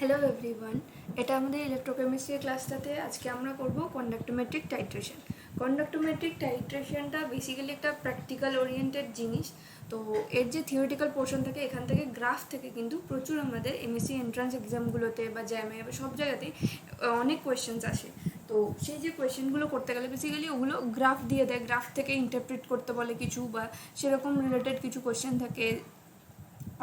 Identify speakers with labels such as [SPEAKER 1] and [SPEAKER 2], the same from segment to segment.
[SPEAKER 1] Hello everyone, এটা আমাদের electrochemistry ক্লাসটাতে আজকে আমরা করব কন্ডাক্টোমেট্রিক টাইট্রেশন। কন্ডাক্টোমেট্রিক টাইট্রেশনটা বেসিক্যালি একটা প্র্যাকটিক্যাল ওরিয়েন্টেড জিনিস। তো এর যে থিওরিটিক্যাল পোর্শন থাকে, এখান থেকে গ্রাফ থেকে কিন্তু প্রচুর আমাদের এমএসসি এন্ট্রান্স এক্সামগুলোতে বা জ্যামে বা সব জায়গাতেই অনেক কোয়েশ্চেন্স আসে। তো সেই যে কোয়েশ্চেনগুলো করতে গেলে বেসিক্যালি ওগুলো গ্রাফ দিয়ে দেয়, গ্রাফ থেকে ইন্টারপ্রিট করতে বলে কিছু, বা সেরকম রিলেটেড কিছু কোয়েশ্চেন থাকে,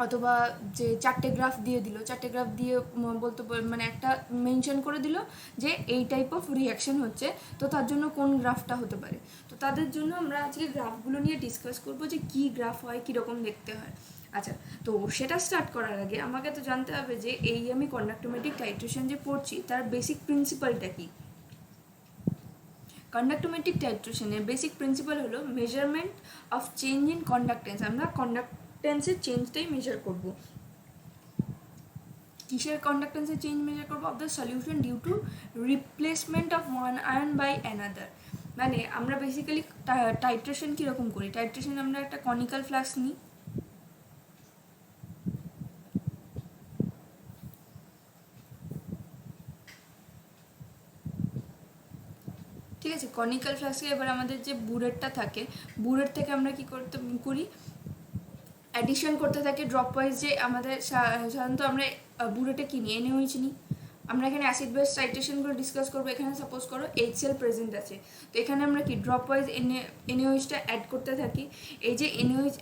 [SPEAKER 1] অথবা যে চারটে গ্রাফ দিয়ে দিল, চারটে গ্রাফ দিয়ে বলতে মানে একটা মেনশন করে দিল যে এই টাইপ অফ রিয়াকশন হচ্ছে, তো তার জন্য কোন গ্রাফটা হতে পারে। তো তাদের জন্য আমরা আজকে গ্রাফগুলো নিয়ে ডিসকাস করবো যে কী গ্রাফ হয়, কীরকম দেখতে হয়। আচ্ছা, তো সেটা স্টার্ট করার আগে আমাকে তো জানতে হবে যে এই আমি কন্ডাক্টোমেট্রিক টাইট্রেশন যে পড়ছি তার বেসিক প্রিন্সিপালটা কী। কন্ডাক্টোমেট্রিক টাইট্রেশনের বেসিক প্রিন্সিপাল হলো measurement of change in conductance. আমরা কন্ডাক্টেন্সের চেঞ্জটাই মেজার করব। কিসের কন্ডাক্টেন্সের চেঞ্জ মেজার করবো? Of the solution due to replacement of one ion by another. মানে আমরা বেসিক্যালি টাইট্রেশন কীরকম করি? টাইট্রেশন আমরা একটা কনিক্যাল ফ্লাস্ক নিই, ঠিক আছে। কনিক্যাল ফ্লাস্কে এবার আমাদের যে বুরেটটা থাকে, বুরেট থেকে আমরা কী করতে করি? অ্যাডিশন করতে থাকি ড্রপ ওয়াইজ। যে আমাদের সাধারণত আমরা বুরেটে কী নিই? এনএইচ নিই। আমরা এখানে অ্যাসিড বেস টাইট্রেশনগুলো ডিসকাস করবো। এখানে সাপোজ করো HCl প্রেজেন্ট আছে, তো এখানে আমরা কি ড্রপ ওয়াইজ এনএইচটা অ্যাড করতে থাকি। এই যে এনএইচ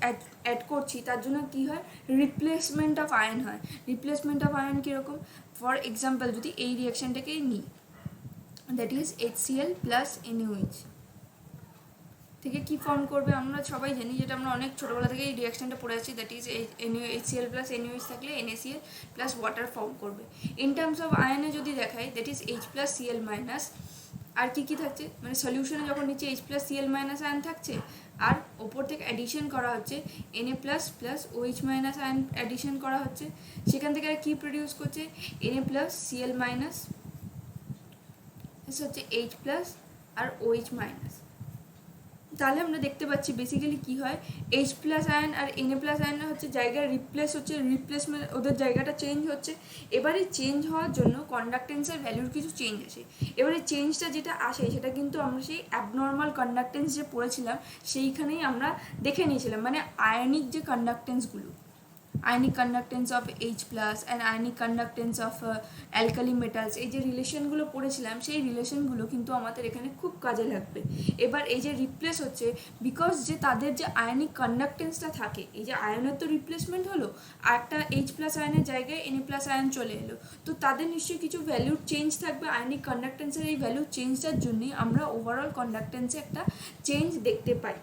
[SPEAKER 1] অ্যাড করছি তার জন্য কি হয়? রিপ্লেসমেন্ট অফ আয়ন হয়। রিপ্লেসমেন্ট অফ আয়ন কীরকম? ফর এক্সাম্পল যদি এই রিয়াকশানটাকেই নিই, that is HCl plus NaOH থেকে কী ফর্ম করবে আমরা সবাই জানি, যেটা আমরা অনেক ছোটোবেলা থেকে এই রিয়াকশানটা পড়ে আছি, that is HCl plus NaOH থাকলে NaCl প্লাস ওয়াটার ফর্ম করবে। ইন টার্মস অফ আয়নে যদি দেখায়, that is H plus Cl minus. আর কী কী থাকছে? মানে সলিউশনে যখন নিচে H plus Cl minus ion থাকছে, আর ওপর থেকে অ্যাডিশন করা হচ্ছে Na plus plus OH minus ion addition করা হচ্ছে, সেখান থেকে আর কী প্রডিউস করছে? Na প্লাস Cl মাইনাস হচ্ছে H প্লাস আর OH মাইনাস। তাহলে আমরা দেখতে পাচ্ছি বেসিক্যালি কী হয়? H প্লাস আয়ন আর Na প্লাস আয়ন হচ্ছে জায়গায় রিপ্লেস হচ্ছে, রিপ্লেসমেন্ট ওদের জায়গাটা চেঞ্জ হচ্ছে। এবারে চেঞ্জ হওয়ার জন্য কন্ডাক্টেন্সের ভ্যালুর কিছু চেঞ্জ আসে। এবারে চেঞ্জটা যেটা আসে সেটা কিন্তু আমরা সেই অ্যাবনর্মাল কন্ডাক্টেন্স যে পড়েছিলাম সেইখানেই আমরা দেখে নিয়েছিলাম, মানে আয়নিক যে কন্ডাক্টেন্সগুলো, ionic conductance of H plus and ionic conductance of alkali metals, এই যে রিলেশনগুলো পড়েছিলাম সেই রিলেশনগুলো কিন্তু আমাদের এখানে খুব কাজে লাগবে। এবার এই যে রিপ্লেস হচ্ছে, বিকজ যে তাদের যে আয়নিক কন্ডাক্টেন্সটা থাকে, এই যে আয়নের তো রিপ্লেসমেন্ট হলো, আর একটা H প্লাস আয়নের জায়গায় Na প্লাস আয়ন চলে এলো, তো তাদের নিশ্চয়ই কিছু ভ্যালুর চেঞ্জ থাকবে। আয়নিক কন্ডাক্টেন্সের এই ভ্যালুর চেঞ্জটার জন্যই আমরা ওভারঅল কন্ডাক্টেন্সে একটা চেঞ্জ দেখতে পাই,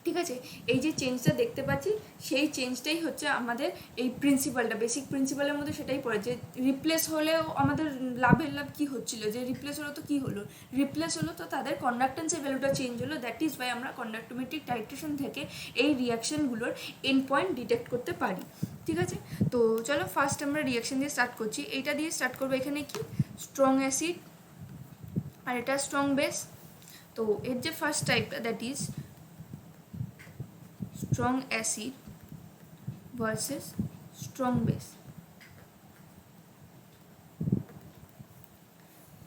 [SPEAKER 1] ঠিক আছে। এই যে চেঞ্জটা দেখতে পাচ্ছি সেই চেঞ্জটাই হচ্ছে আমাদের এই প্রিন্সিপালটা, বেসিক প্রিন্সিপালের মধ্যে সেটাই পড়ে। যে রিপ্লেস হলেও আমাদের লাভের লাভ কী হচ্ছিলো? যে রিপ্লেস হলো তো কী হলো? রিপ্লেস হলো তো তাদের কন্ডাক্টেন্সের ভ্যালুটা চেঞ্জ হলো। দ্যাট ইজ ওয়াই আমরা কন্ডাক্টোমেট্রিক টাইট্রেশন থেকে এই রিয়াকশানগুলোর এন্ড পয়েন্ট ডিটেক্ট করতে পারি, ঠিক আছে। তো চলো ফার্স্ট আমরা রিয়াকশান দিয়ে স্টার্ট করছি। এইটা দিয়ে স্টার্ট করবো। এখানে কি স্ট্রং অ্যাসিড আর এটা স্ট্রং বেস। তো এর যে ফার্স্ট টাইপটা, that is strong acid versus strong base,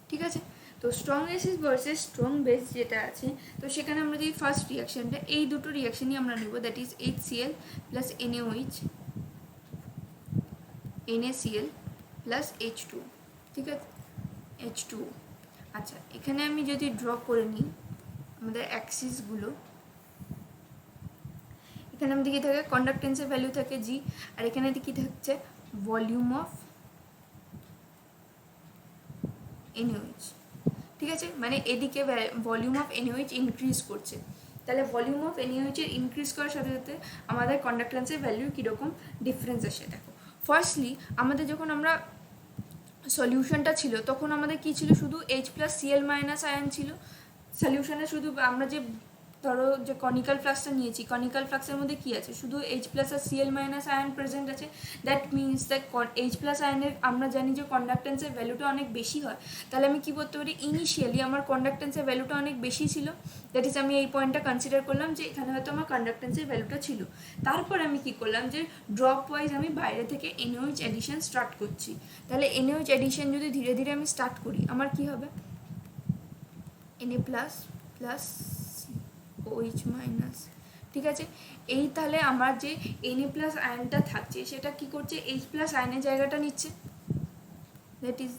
[SPEAKER 1] ঠিক আছে। তো strong acid versus strong base যেটা আছে, তো সেখানে আমরা যদি ফার্স্ট রিয়াকশানটা, এই দুটো রিয়াকশানই আমরা নেব, that is HCl plus NaOH, NaCl plus H2, ঠিক আছে, H2। আচ্ছা, এখানে আমি যদি ড্র করে নিই আমাদের অ্যাক্সিসগুলো, এখানে আমাদের কী থাকে? কন্ডাক্টেন্সের ভ্যালু থাকে G, আর এখানে কী থাকছে? ভলিউম অফ NaOH, ঠিক আছে। মানে এদিকে ভলিউম অফ NaOH ইনক্রিজ করছে, তাহলে ভলিউম অফ NaOH এর ইনক্রিজ করার সাথে সাথে আমাদের কন্ডাক্টেন্সের ভ্যালুর কীরকম ডিফারেন্স আসে দেখো। ফার্স্টলি আমাদের যখন আমরা সলিউশনটা ছিল তখন আমাদের কী ছিল? শুধু H plus Cl minus ion ছিল সলিউশনে। শুধু আমরা যে ধরো যে কনিক্যাল ফ্লাক্সটা নিয়েছি, কনিক্যাল ফ্লাক্সের মধ্যে কী আছে, শুধু H প্লাস আর Cl মাইনাস আয়ন প্রেজেন্ট আছে। That means that H plus আয়নের আমরা জানি যে কন্ডাক্টেন্সের ভ্যালুটা অনেক বেশি হয়। তাহলে আমি কী করতে পারি, ইনিশিয়ালি আমার কন্ডাক্টেন্সের ভ্যালুটা অনেক বেশি ছিল, দ্যাট ইজ আমি এই পয়েন্টটা কনসিডার করলাম যে এখানে হয়তো আমার কন্ডাক্টেন্সের ভ্যালুটা ছিল। তারপর আমি কী করলাম যে ড্রপ ওয়াইজ আমি বাইরে থেকে NaOH অ্যাডিশন স্টার্ট করছি। তাহলে NaOH অ্যাডিশন যদি ধীরে ধীরে আমি স্টার্ট করি, আমার কী হবে, Na plus plus OH minus, ঠিক আছে। এই তাহলে আমার যে Na প্লাস আয়নটা থাকছে সেটা কি করছে, H প্লাস আয়নের জায়গাটা নিচ্ছে, that is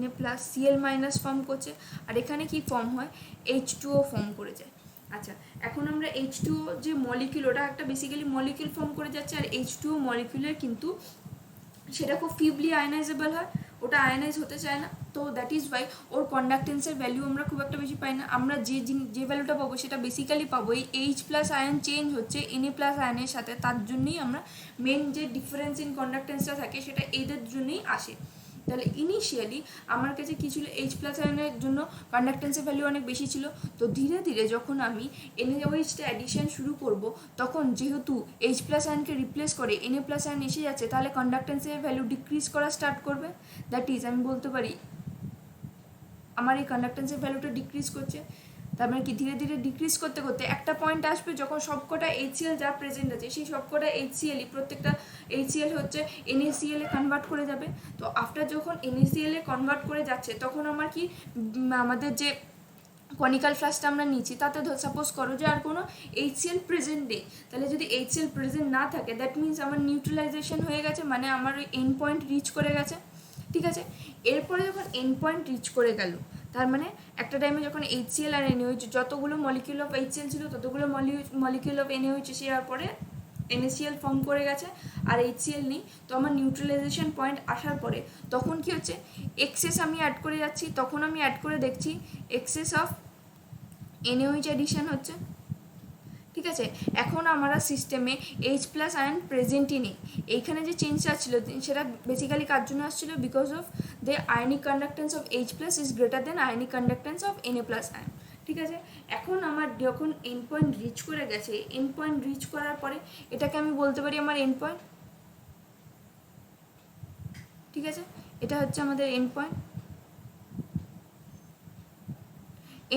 [SPEAKER 1] Na plus Cl minus form করছে, আর এখানে কি ফর্ম হয়, H2O ফর্ম করে যায়। আচ্ছা, এখন আমরা H2O যে মলিকিউল, ওটা একটা বেসিক্যালি মলিকিউল ফর্ম করে যাচ্ছে, আর H2O মলিকিউলের কিন্তু সেটা খুব ফিবলি আয়নাইজেবল হয়, ওটা আয়নাইজ হতে চায় না। তো দ্যাট ইজ ওয়াই ওর কন্ডাক্টেন্সের ভ্যালু আমরা খুব একটা বেশি পাই না। আমরা যে ভ্যালুটা পাবো সেটা বেসিক্যালি পাবো এই H প্লাস আয়ন চেঞ্জ হচ্ছে Na প্লাস আয়নের সাথে, তার জন্যই আমরা মেন যে ডিফারেন্স ইন কন্ডাক্টেন্সটা থাকে সেটা এদের জন্যই আসে। তাহলে ইনিশিয়ালি আমার কাছে কী ছিল, H প্লাস আয়নের জন্য কন্ডাক্টেন্সের ভ্যালু অনেক বেশি ছিল। তো ধীরে ধীরে যখন আমি NaOHটা অ্যাডিশন শুরু করব, তখন যেহেতু H প্লাস আয়নকে রিপ্লেস করে Na প্লাস আয়ন এসে যাচ্ছে, তাহলে কন্ডাক্টেন্সের ভ্যালু ডিক্রিজ করা স্টার্ট করবে। দ্যাট ইজ আমি বলতে পারি আমার এই কন্ডাক্টেন্সের ভ্যালুটা ডিক্রিজ করছে। তার মানে কি, ধীরে ধীরে ডিক্রিজ করতে করতে একটা পয়েন্ট আসবে যখন সবকটা HCl যা প্রেজেন্ট আছে সেই সবকটা HCl প্রত্যেকটা HCl হচ্ছে NaCl এ কনভার্ট করে যাবে। তো আফটার যখন NaCl এ কনভার্ট করে যাচ্ছে, তখন আমার কি, আমাদের যে কনিক্যাল ফ্লাক্সটা আমরা নিচ্ছি তাতে সাপোজ করো যে আর কোনো HCl প্রেজেন্ট নেই, তাহলে যদি HCl প্রেজেন্ট না থাকে দ্যাট মিনস আমার নিউট্রালাইজেশন হয়ে গেছে, মানে আমার ওই এন্ড পয়েন্ট রিচ করে গেছে, ঠিক আছে। এরপরে যখন এন্ড পয়েন্ট রিচ করে গেল, তার মানে একটা টাইমে যখন HCl আর NaOH যতগুলো মলিকিউল অফ HCl ছিল ততগুলো মলিকিউল অফ NaOH এসে যাওয়ার পরে NaCl ফর্ম করে গেছে আর HCl নেই। তো আমার নিউট্রালাইজেশন পয়েন্ট আসার পরে তখন কি হচ্ছে, এক্সেস আমি অ্যাড করে যাচ্ছি, তখন আমি অ্যাড করে দেখছি এক্সেস অফ NaOH অ্যাডিশন হচ্ছে, ঠিক আছে। এখন আমরা সিস্টেমে H প্লাস আয়ন প্রেজেন্টই নেই। এইখানে যে চেঞ্জটা ছিল সেটা বেসিক্যালি কার জন্য আসছিল, because of the ionic conductance of H plus is greater than ionic conductance of Na plus ion, ঠিক আছে। এখন আমার যখন এন্ড পয়েন্ট রিচ করে গেছে, এন্ড পয়েন্ট রিচ করার পরে এটাকে আমি বলতে পারি আমার এন্ড পয়েন্ট, ঠিক আছে। এটা হচ্ছে আমাদের end point.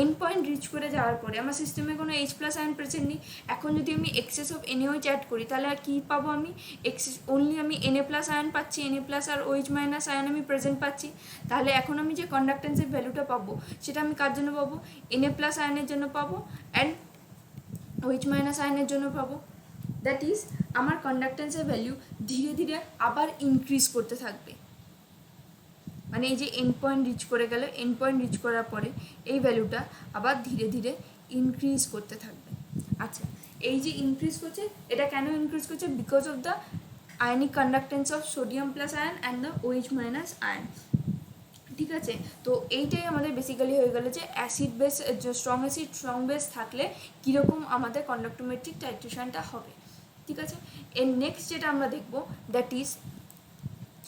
[SPEAKER 1] End point reach করে যাওয়ার পরে আমার সিস্টেমে কোনো H প্লাস আয়ন প্রেজেন্ট নেই। এখন যদি আমি এক্সেস অফ NaOH অ্যাড করি, তাহলে আর কী পাবো, আমি এক্সেস অনলি আমি Na প্লাস আয়ন পাচ্ছি, Na প্লাস আর OH মাইনাস আয়ন আমি প্রেজেন্ট পাচ্ছি। তাহলে এখন আমি যে কন্ডাক্টেন্সের ভ্যালুটা পাবো সেটা আমি কার জন্য পাবো, Na প্লাস আয়নের জন্য পাবো অ্যান্ড OH মাইনাস আয়নের জন্য পাবো। দ্যাট ইজ আমার কন্ডাক্টেন্সের ভ্যালু ধীরে ধীরে আবার ইনক্রিজ করতে থাকবে, মানে এই যে এন্ড পয়েন্ট রিচ করে গেল, এন্ড পয়েন্ট রিচ করার পরে এই ভ্যালুটা আবার ধীরে ধীরে ইনক্রিজ করতে থাকবে। আচ্ছা, এই যে ইনক্রিজ করছে, এটা কেন ইনক্রিজ করছে, because of the ionic conductance of sodium plus ion and the OH minus ion, ঠিক আছে। তো এইটাই আমাদের বেসিক্যালি হয়ে গেল যে acid base, strong acid strong base থাকলে কীরকম আমাদের কন্ডাক্টোমেট্রিক টাইট্রেশনটা হবে, ঠিক আছে। এর নেক্সট যেটা আমরা দেখব that is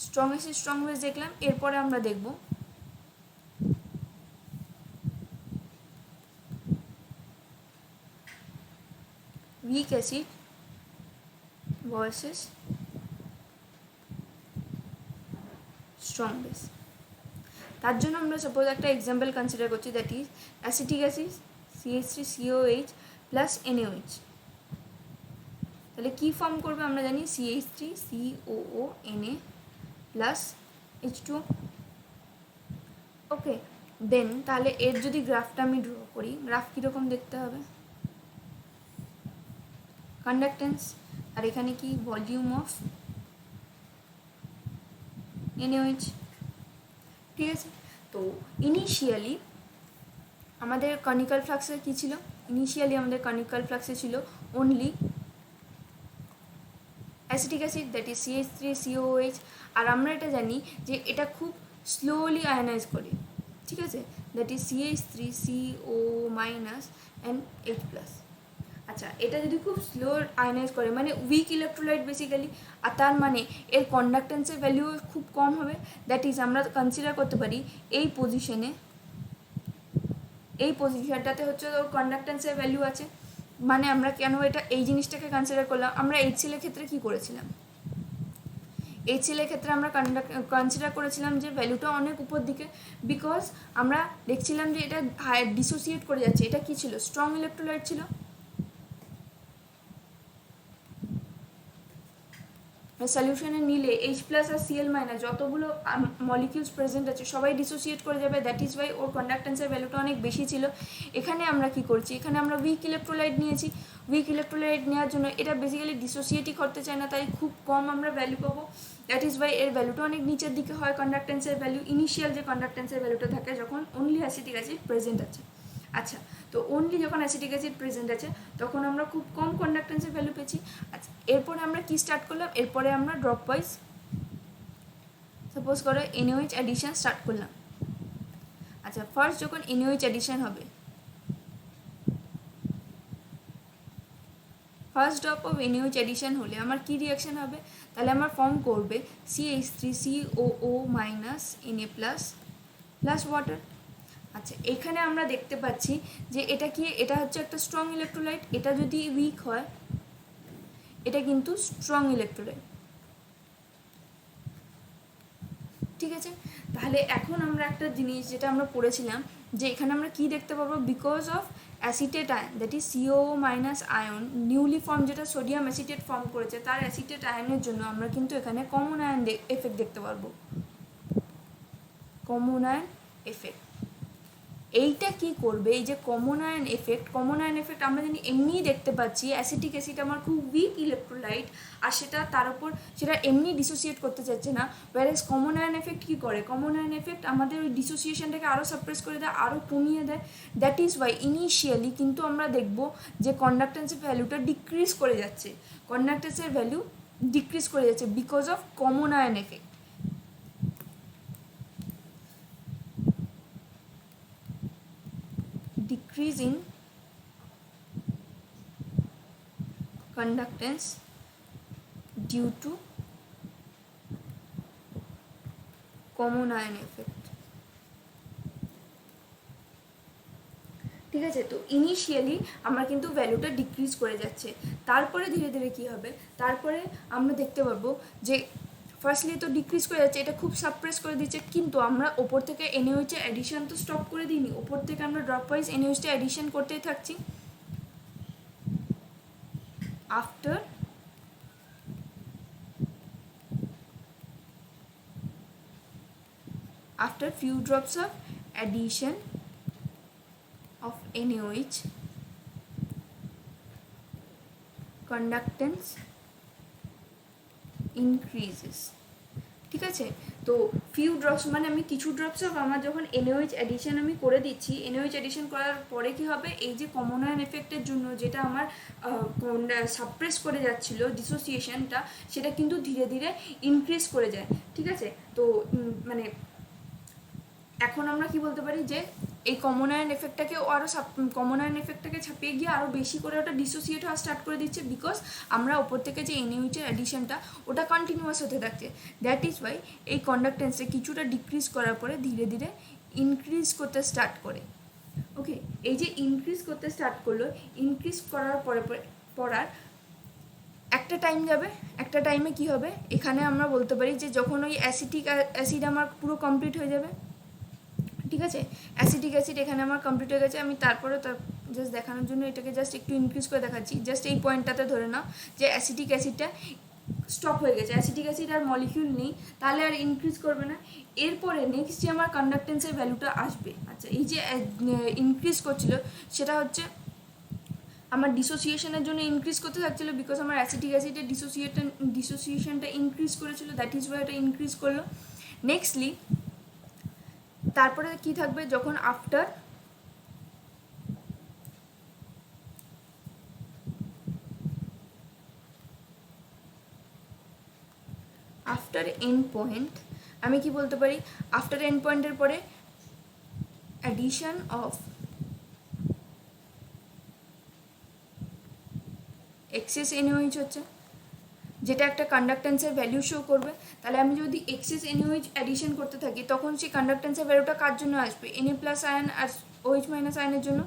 [SPEAKER 1] strong acid strong base দেখলাম, এরপরে আমরা দেখব week acid versus strong base. তার জন্য আমরা সাপোজ একটা এক্সাম্পল কনসিডার করছি, that is acetic acid CH3COH plus NaOH। তাহলে কী ফর্ম করবে আমরা জানি, CH3COONA প্লাস H2O, ওকে। দেন তাহলে এর যদি গ্রাফটা আমি ড্র করি, গ্রাফ কীরকম দেখতে হবে, কন্ডাক্টেন্স আর এখানে কি ভলিউম অফ NaOH, ঠিক আছে। তো ইনিশিয়ালি আমাদের কনিক্যাল ফ্লাক্সে কী ছিল, ইনিশিয়ালি আমাদের কনিক্যাল ফ্লাক্সে ছিল only acetic acid that is CH3COOH, আর আমরা এটা জানি যে এটা খুব স্লোলি আয়নাইজ করে, ঠিক আছে, that is CH3CO minus and H plus. আচ্ছা, এটা যদি খুব স্লো আয়নাইজ করে মানে উইক ইলেকট্রোলাইট বেসিক্যালি, আর তার মানে এর কন্ডাক্টেন্সের ভ্যালু খুব কম হবে। দ্যাট ইজ আমরা কনসিডার করতে পারি এই পজিশনটাতে হচ্ছে ওর কন্ডাক্টেন্সের ভ্যালু আছে, মানে আমরা কেন এটা এই জিনিসটাকে কনসিডার করলাম, আমরা HCl এর ক্ষেত্রে কি করেছিলাম, HCl এর ক্ষেত্রে আমরা কনসিডার করেছিলাম যে ভ্যালুটা অনেক উপর দিকে, বিকজ আমরা দেখছিলাম যে এটা ডিসোসিয়েট করে যাচ্ছে। এটা কি ছিল, স্ট্রং ইলেকট্রোলাইট ছিল। সলিউশনে নিলে H প্লাস আর Cl মাইনাস যতগুলো মলিকিউলস প্রেজেন্ট আছে সবাই ডিসোসিয়েট করে যাবে, দ্যাট ইজ ওয়াই ওর কন্ডাক্টেন্সের ভ্যালুটা অনেক বেশি ছিল। এখানে আমরা কি করছি, এখানে আমরা উইক ইলেকট্রোলাইট নিয়েছি, উইক ইলেকট্রোলাইট নেওয়ার জন্য এটা বেসিক্যালি ডিসোসিয়েটই করতে চায় না, তাই খুব কম আমরা ভ্যালু পাবো, দ্যাট ইজ ওয়াই এর ভ্যালুটা অনেক নিচের দিকে হয়। কন্ডাক্টেন্সের ভ্যালু ইনিশিয়াল যে কন্ডাক্টেন্সের ভ্যালুটা থাকে যখন অনলি অ্যাসিটিক অ্যাসিড প্রেজেন্ট আছে। আচ্ছা, তো অনলি যখন অ্যাসিটিক অ্যাসিড প্রেজেন্ট আছে তখন আমরা খুব কম কন্ডাক্টেন্সের ভ্যালু পেয়েছি। আচ্ছা, এরপরে আমরা কি স্টার্ট করলাম, এরপরে আমরা ড্রপ ওয়াইজ সাপোজ করো NaOH অ্যাডিশন স্টার্ট করলাম। আচ্ছা, ফার্স্ট যখন NaOH অ্যাডিশন হবে, first drop of NaOH addition হলে আমার কি রিয়াকশন হবে, তাহলে আমার ফর্ম করবে CH3COO minus Na plus plus water. আচ্ছা, এখানে আমরা দেখতে পাচ্ছি যে এটা কি, এটা হচ্ছে একটা স্ট্রং ইলেকট্রোলাইট, এটা যদি উইক হয় এটা কিন্তু স্ট্রং ইলেকট্রোলাইট, ঠিক আছে। তাহলে এখন আমরা একটা জিনিস যেটা আমরা পড়েছিলাম যে এখানে আমরা কি দেখতে পাবো, because of acetate ion that is COO minus ion newly form যেটা সোডিয়াম অ্যাসিটেট ফর্ম করেছে তার অ্যাসিটেট আয়নের জন্য আমরা কিন্তু এখানে কমন আয়ন এফেক্ট দেখতে পারবো, কমন আয়ন এফেক্ট। এইটা কি করবে, এই যে common ion effect, common ion effect আমরা জানি এমনিই দেখতে পাচ্ছি অ্যাসিটিক অ্যাসিড আমার খুব উইক ইলেকট্রোলাইট আর সেটা তার উপর সেটা এমনি ডিসোসিয়েট করতে চাচ্ছে না, ওয়ারেজ কমন আয়ন এফেক্ট কী করে, কমন আয়ন এফেক্ট আমাদের ওই ডিসোসিয়েশনটাকে আরও সাপ্রেস করে দেয়, আরও কমিয়ে দেয়, দ্যাট ইজ ওয়াই ইনিশিয়ালি কিন্তু আমরা দেখব যে কন্ডাক্টেন্সের ভ্যালুটা ডিক্রিজ করে যাচ্ছে, কন্ডাক্টেন্সের ভ্যালু ডিক্রিজ করে যাচ্ছে because of common ion effect. Decrease in conductance due to common ion effect, ঠিক আছে। তো ইনিশিয়ালি আমরা কিন্তু ভ্যালুটা ডিক্রিজ করে যাচ্ছে, তারপরে ধীরে ধীরে কী হবে, তারপরে আমরা দেখতে পাবো যে ফার্স্টলি তো ডিক্রিজ করে যাচ্ছে, এটা খুব সাপ্রেস করে দিচ্ছে, কিন্তু আমরা ওপর থেকে NaOH অ্যাডিশন তো স্টপ করে দিইনি, ওপর থেকে আমরা ড্রপ ওয়াইজ NaOH অ্যাডিশন করতেই থাকছি। after few drops of addition of NaOH conductance increases, ঠিক আছে। তো ফিউ ড্রপস মানে আমি কিছু ড্রপস অফ আমার যখন NaOH অ্যাডিশন আমি করে দিচ্ছি, NaOH অ্যাডিশন করার পরে কি হবে, এই যে কমন আয়ন এফেক্টের জন্য যেটা আমার সাপ্রেস করে যাচ্ছিল ডিসোসিয়েশনটা, সেটা কিন্তু ধীরে ধীরে ইনক্রিজ করে যায়, ঠিক আছে। তো মানে এখন আমরা কি বলতে পারি যে এই কমন আয়ন এফেক্টটাকে আরও কমন আয়ন এফেক্টটাকে ছাপিয়ে গিয়ে আরও বেশি করে ওটা ডিসোসিয়েট হওয়া স্টার্ট করে দিচ্ছে, বিকজ আমরা ওপর থেকে যে NaOH এর অ্যাডিশনটা ওটা কন্টিনিউয়াস হতে থাকছে, দ্যাট ইজ ওয়াই এই কন্ডাক্টেন্সে কিছুটা ডিক্রিজ করার পরে ধীরে ধীরে ইনক্রিজ করতে স্টার্ট করে। ওকে, এই যে ইনক্রিজ করতে স্টার্ট করলো, ইনক্রিজ করার পরার একটা টাইম যাবে, একটা টাইমে কি হবে, এখানে আমরা বলতে পারি যে যখন ওই অ্যাসিটিক অ্যাসিড আমার পুরো কমপ্লিট হয়ে যাবে, ঠিক আছে, অ্যাসিটিক অ্যাসিড এখানে আমার কমপ্লিট হয়ে গেছে, আমি তারপরে জাস্ট দেখানোর জন্য এটাকে জাস্ট একটু ইনক্রিজ করে দেখাচ্ছি, জাস্ট এই পয়েন্টটাতে ধরে নাও যে অ্যাসিটিক অ্যাসিডটা স্টপ হয়ে গেছে, অ্যাসিটিক অ্যাসিড আর মলিকিউল নেই, তাহলে আর ইনক্রিজ করবে না। এরপরে নেক্সট যে আমার কন্ডাক্টেন্সের ভ্যালুটা আসবে, আচ্ছা এই যে ইনক্রিজ করছিল সেটা হচ্ছে আমার ডিসোসিয়েশনের জন্য ইনক্রিজ করতে থাকছিলো, বিকজ আমার অ্যাসিটিক অ্যাসিডের ডিসোসিয়েশনটা ইনক্রিজ করেছিল, দ্যাট ইজ ওয়াই এটা ইনক্রিজ করলো। নেক্সটলি তারপরে কি থাকবে, যখন আফটার এন্ড পয়েন্ট, আমি কি বলতে পারি, আফটার এন্ড পয়েন্টের পরে অ্যাডিশন অফ এক্সেস NaOH হচ্ছে, যেটা একটা কন্ডাক্টেন্সের ভ্যালু শো করবে। তাহলে আমি যদি এক্সেস NaOH অ্যাডিশন করতে থাকি তখন সেই কন্ডাক্টেন্সের ভ্যালুটা কার জন্য আসবে, Na প্লাস আয়ন আর OH মাইনাস আয়নের জন্য।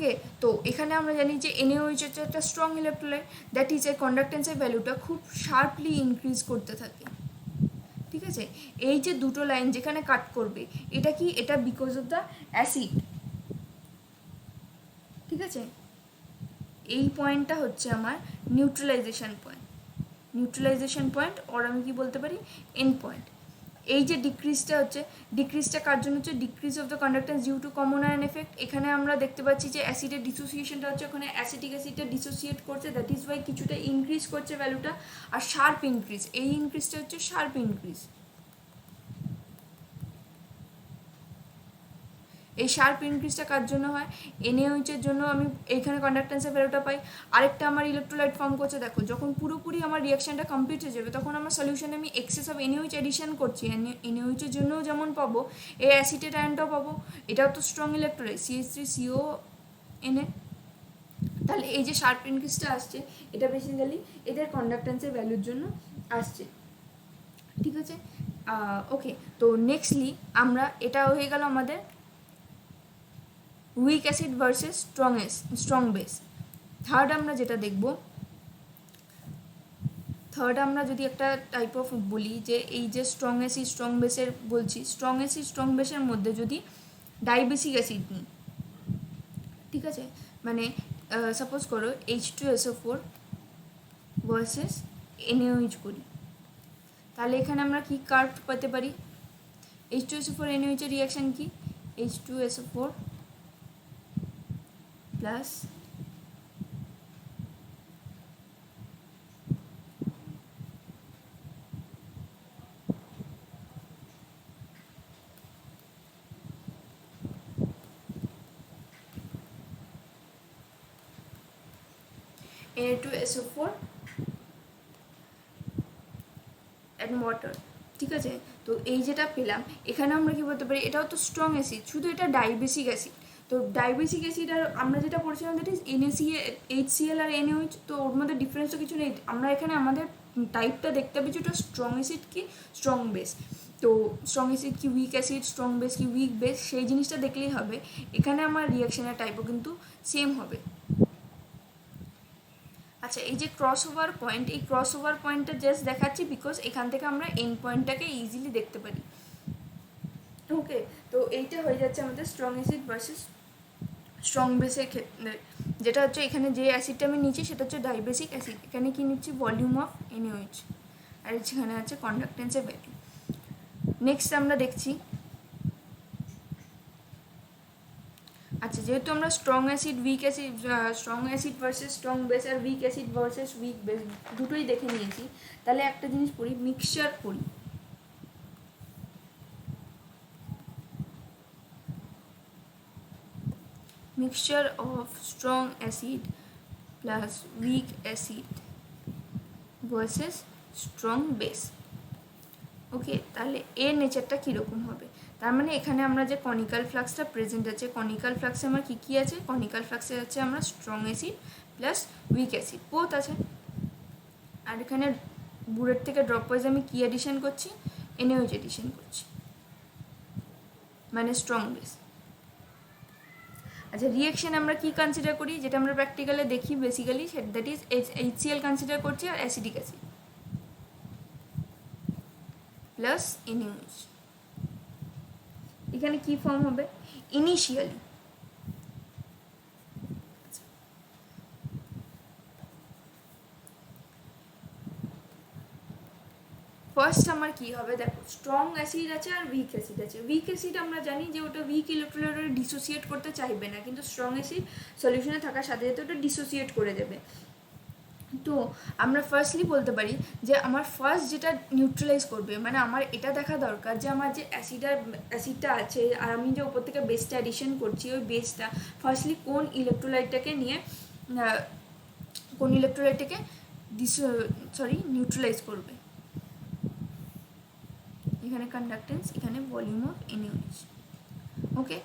[SPEAKER 1] ওকে, তো এখানে আমরা জানি যে NaOH হচ্ছে একটা স্ট্রং ইলেকট্রোলাইট, দ্যাট ইজ এর কন্ডাক্টেন্সের ভ্যালুটা খুব শার্পলি ইনক্রিজ করতে থাকে। ঠিক আছে, এই যে দুটো লাইন যেখানে কাট করবে, এটা কি, এটা বিকজ অফ দ্য অ্যাসিড। ঠিক আছে, এই পয়েন্টটা হচ্ছে আমার নিউট্রালাইজেশন পয়েন্ট, নিউট্রালাইজেশন পয়েন্ট, ওর আমি কি বলতে পারি, এন্ড পয়েন্ট। এই যে ডিক্রিজটা হচ্ছে, ডিক্রিজটা কার জন্য হচ্ছে, decrease of the conductance due to common ion effect. এখানে আমরা দেখতে পাচ্ছি যে অ্যাসিডের ডিসোসিয়েশনটা হচ্ছে, ওখানে অ্যাসিটিক অ্যাসিডটা ডিসোসিয়েট করছে, দ্যাট ইজ ওয়াই কিছুটা ইনক্রিজ করছে ভ্যালুটা। আর শার্প ইনক্রিজ, এই ইনক্রিজটা হচ্ছে শার্প ইনক্রিজ। এই শার্প ইনক্রিজটা কার জন্য হয়, NaOH-এর জন্য আমি এইখানে কন্ডাক্টেন্সের ভ্যালুটা পাই। আরেকটা আমার ইলেকট্রোলাইট ফর্ম করছে, দেখো যখন পুরোপুরি আমার রিয়াকশানটা কমপ্লিট হয়ে যাবে তখন আমার সলিউশনে আমি এক্সেস অফ NaOH এডিশন করছি, NaOH-এর জন্যও যেমন পাবো, এই অ্যাসিটেট আয়নটাও পাবো, এটাও তো স্ট্রং ইলেকট্রোলাইট, CH3CONa। তাহলে এই যে শার্প ইনক্রিজটা আসছে, এটা বেসিক্যালি এদের কন্ডাক্টেন্সের ভ্যালুর জন্য আসছে। ঠিক আছে, ওকে, তো নেক্সটলি আমরা, এটা হয়ে গেল আমাদের week acid versus strong base. Third আমরা যেটা দেখব, থার্ড আমরা যদি একটা টাইপ অফ বলি যে এই যে স্ট্রং অ্যাসিড স্ট্রং বেসের বলছি, স্ট্রং অ্যাসিড স্ট্রং বেসের মধ্যে যদি ডাইবেসিক অ্যাসিড নিই, ঠিক আছে, মানে সাপোজ করো H2SO4 ভার্সেস NaOH করি, তাহলে এখানে আমরা কি কার্ভ পেতে পারি, H2SO4 NaOH এর রিয়াকশান কি, H2SO4 plus Na2SO4 and water. ঠিক আছে, তো এই যেটা পেলাম, এখানে আমরা কি বলতে পারি, এটাও তো স্ট্রং অ্যাসিড, শুধু এটা ডাইবেসিক অ্যাসিড। তো ডাইবেসিক অ্যাসিড আর আমরা যেটা পড়ছিলাম দ্যাট ইজ HCl আর NaOH, তো ওর মধ্যে ডিফারেন্স তো কিছু নেই। আমরা এখানে আমাদের টাইপটা দেখতে পেয়েছি, ওটা স্ট্রং অ্যাসিড কি স্ট্রং বেস। তো স্ট্রং অ্যাসিড কি উইক অ্যাসিড, স্ট্রং বেস কি উইক বেস, সেই জিনিসটা দেখলেই হবে। এখানে আমার রিয়াকশনের টাইপও কিন্তু সেম হবে। আচ্ছা, এই যে ক্রস ওভার পয়েন্ট, এই ক্রস ওভার পয়েন্টটা জাস্ট দেখাচ্ছি বিকজ এখান থেকে আমরা এন্ড পয়েন্টটাকে ইজিলি দেখতে পারি। ওকে, তো এইটা হয়ে যাচ্ছে আমাদের স্ট্রং অ্যাসিড ভার্সেস স্ট্রং বেসের ক্ষেত্রে, যেটা হচ্ছে এখানে যে অ্যাসিডটা আমি নিচ্ছি সেটা হচ্ছে ডাইবেসিক অ্যাসিড। এখানে কি নিচ্ছি, ভলিউম অফ NaOH, আর এখানে আছে কন্ডাক্টেন্সের ভ্যালু। নেক্সট আমরা দেখছি, আচ্ছা যেহেতু আমরা strong acid weak acid, strong acid versus strong base আর weak acid versus weak base দুটোই দেখে নিয়েছি, তাহলে একটা জিনিস পড়ি, মিক্সচার পড়ি। Mixture of strong acid plus weak acid versus strong base. Okay, তাহলে এর নেচারটা কীরকম হবে, তার মানে এখানে আমরা যে কনিক্যাল ফ্লাক্সটা প্রেজেন্ট আছে, কনিক্যাল ফ্লাক্সে আমার কী কী আছে, কনিক্যাল ফ্লাক্সে আছে আমরা strong acid plus weak acid both আছে। আর এখানে বুড়ের থেকে ড্রপ ওয়াইজ আমি কী এডিশন করছি, NaOH এডিশন করছি, মানে স্ট্রং বেস। আচ্ছা, রিয়াকশন আমরা কি কনসিডার করি, যেটা আমরা প্র্যাকটিক্যালে দেখি basically, that is HCl consider করছি আর অ্যাসিডিক অ্যাসিড প্লাস NaOH। এখানে কি ফর্ম হবে, ইনিশিয়ালি ফার্স্ট আমার কি হবে, দেখো স্ট্রং অ্যাসিড আছে আর উইক অ্যাসিড আছে। উইক অ্যাসিড আমরা জানি যে ওটা উইক ইলেকট্রোলাইটে ডিসোসিয়েট করতে চাইবে না, কিন্তু স্ট্রং অ্যাসিড সলিউশনে থাকার সাথে সাথে ওটা ডিসোসিয়েট করে দেবে। তো আমরা ফার্স্টলি বলতে পারি যে আমার ফার্স্ট যেটা নিউট্রালাইজ করবে, মানে আমার এটা দেখা দরকার যে আমার যে অ্যাসিডটা আছে আর আমি যে ওপর থেকে বেসটা অ্যাডিশন করছি, ওই বেসটা ফার্স্টলি কোন ইলেকট্রোলাইটটাকে নিউট্রালাইজ করবে। এখানে কন্ডাক্টেন্স, এখানে ভলিউম অফ NaOH। ওকে,